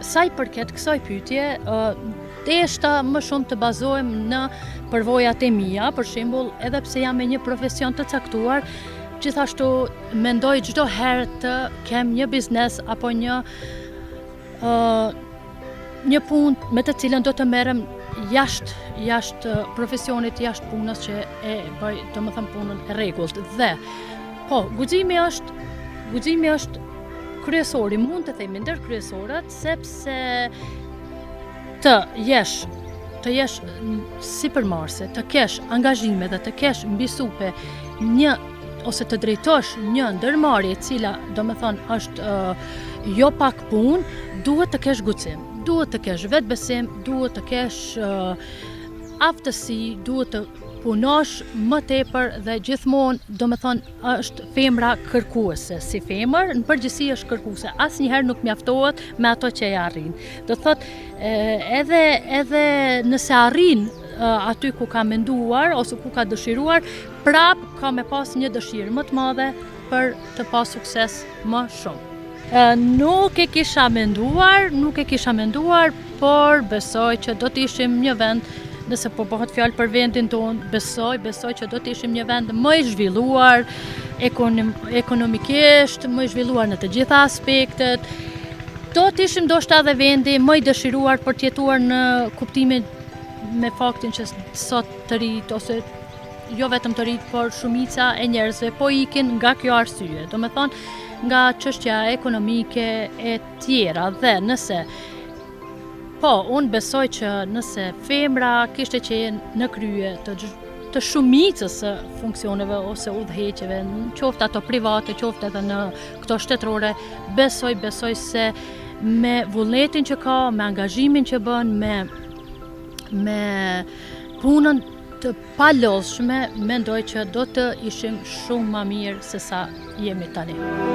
Sa I përket kësaj pyetje, deshta më shumë të bazohem në përvojat e mia, për shembull, edhe pse jam me një profesion të caktuar, gjithashtu mendoj çdo herë të kem një biznes apo një punë me të cilën do të merrem jashtë profesionit, jashtë punës që e bëj, domethënë punën e rregullt. Dhe po, guximi është kryesori, mund të themi ndër kryesorët, sepse të jesh sipërmarrëse, të kesh angazhime dhe të kesh mbisupe një ose të drejtosh një ndërmarrje e cila domethënë është jo pak punë, duhet të kesh guxim, duhet të kesh vetbesim, duhet të kesh aftësi, duhet të punosh më tepër dhe gjithmonë domethënë është femra kërkuese. Si femër, në përgjithësi është kërkuese. Asnjëherë nuk mjaftohet me ato që e arrin. Do thotë edhe nëse arrin aty ku ka menduar ose ku ka dëshiruar, prap ka me pas një dëshirë më të madhe për të pas sukses më shumë. Nuk e kisha menduar, por besoj që do të ishim një vend, nëse po bëhet fjalë për vendin tonë, besoj që do të ishim një vend më I zhvilluar ekonomikisht, më I zhvilluar në të gjitha aspektet. Do të ishim ndoshta edhe vendi më I dëshiruar për të jetuar në kuptimin me faktin që sot të rinjt ose jo vetëm të rinjt, por shumica e njerëzve po ikin nga kjo arsye. Domethënë nga çështja ekonomike e tjera dhe nëse unë besoj që nëse femra kishte qenë në krye të shumicës së funksioneve ose udhëheqjeve, qoftë ato private, qoftë edhe në këto shtetërore, besoj se me vullnetin që ka, me angazhimin që bën, me punën të palodhshme, mendoj që do të ishim shumë më mirë se sa jemi tani.